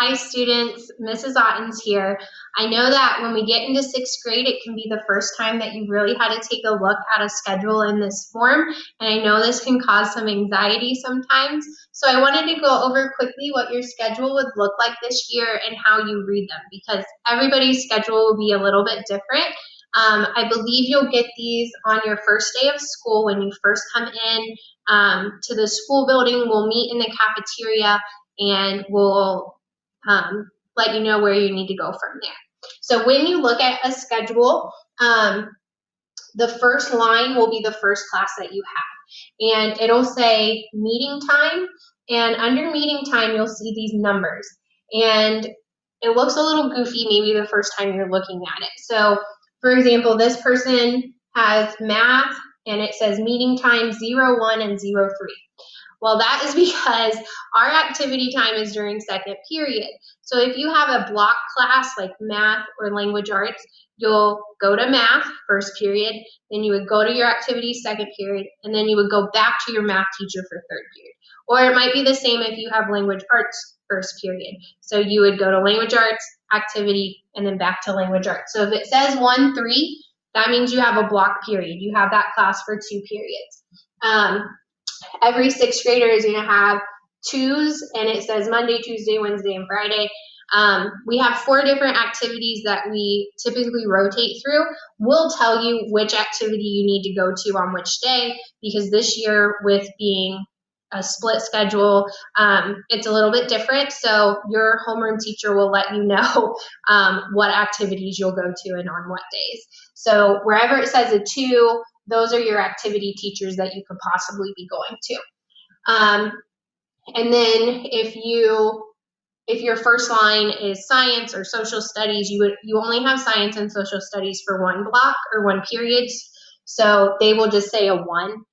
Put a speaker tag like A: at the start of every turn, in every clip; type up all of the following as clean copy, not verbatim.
A: Hi students, Mrs. Ottens here. I know that when we get into sixth grade, it can be the first time that you really had to take a look at a schedule in this form, and I know this can cause some anxiety sometimes. So I wanted to go over quickly what your schedule would look like this year and how you read them, because everybody's schedule will be a little bit different. I believe you'll get these on your first day of school when you first come in to the school building. We'll meet in the cafeteria and we'll let you know where you need to go from there. So when you look at a schedule, the first line will be the first class that you have. And it'll say meeting time, and under meeting time, you'll see these numbers. And it looks a little goofy maybe the first time you're looking at it. So for example, this person has math, and it says meeting time 01 and 03. Well, that is because our activity time is during second period. So if you have a block class like math or language arts, you'll go to math first period, then you would go to your activity second period, and then you would go back to your math teacher for third period. Or it might be the same if you have language arts first period. So you would go to language arts, activity, and then back to language arts. So if it says 1-3, that means you have a block period. You have that class for 2 periods. Every sixth grader is going to have twos, and it says Monday, Tuesday, Wednesday, and Friday. We have 4 different activities that we typically rotate through. We'll tell you which activity you need to go to on which day, because this year, with being a split schedule, it's a little bit different. So your homeroom teacher will let you know what activities you'll go to and on what days. So wherever it says a 2, those are your activity teachers that you could possibly be going to. And then if your first line is science or social studies, you only have science and social studies for 1 block or 1 period. So they will just say a 1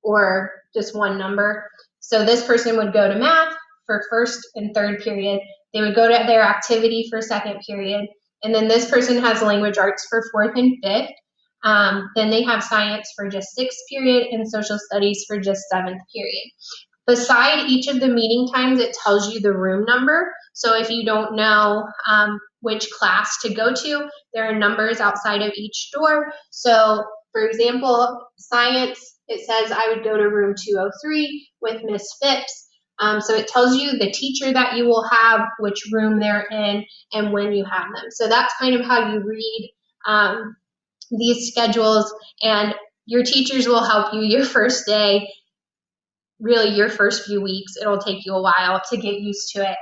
A: or just 1 number. So this person would go to math for first and third period. They would go to their activity for second period. And then this person has language arts for 4th and 5th. Then they have science for just 6th period and social studies for just 7th period. Beside each of the meeting times, it tells you the room number. So if you don't know which class to go to, there are numbers outside of each door. So for example, science, it says I would go to room 203 with Miss Phipps. So it tells you the teacher that you will have, which room they're in, and when you have them. So that's kind of how you read these schedules, and your teachers will help you your first day, really your first few weeks. It'll take you a while to get used to it,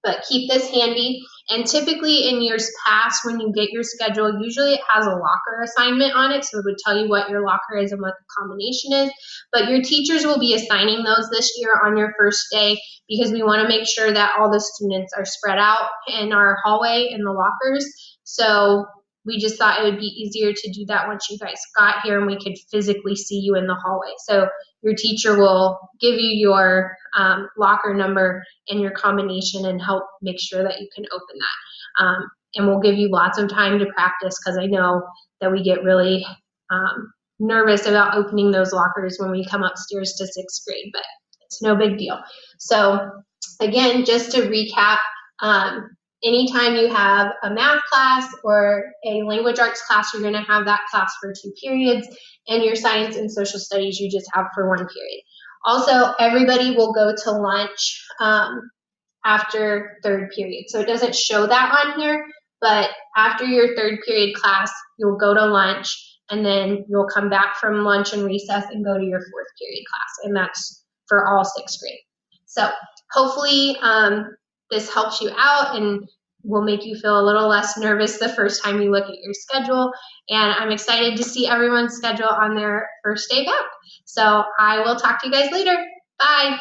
A: but keep this handy. And typically in years past, when you get your schedule, usually it has a locker assignment on it, so it would tell you what your locker is and what the combination is. But your teachers will be assigning those this year on your first day, because we want to make sure that all the students are spread out in our hallway in the lockers. So we just thought it would be easier to do that once you guys got here and we could physically see you in the hallway. So your teacher will give you your locker number and your combination and help make sure that you can open that. And we'll give you lots of time to practice, because I know that we get really nervous about opening those lockers when we come upstairs to 6th grade, but it's no big deal. So again, just to recap, anytime you have a math class or a language arts class, you're going to have that class for 2 periods, and your science and social studies you just have for 1 period. Also, everybody will go to lunch after 3rd period. So it doesn't show that on here, but after your 3rd period class, you'll go to lunch, and then you'll come back from lunch and recess and go to your 4th period class, and that's for all 6th grade. So hopefully this helps you out and will make you feel a little less nervous the first time you look at your schedule. And I'm excited to see everyone's schedule on their first day back. So I will talk to you guys later. Bye.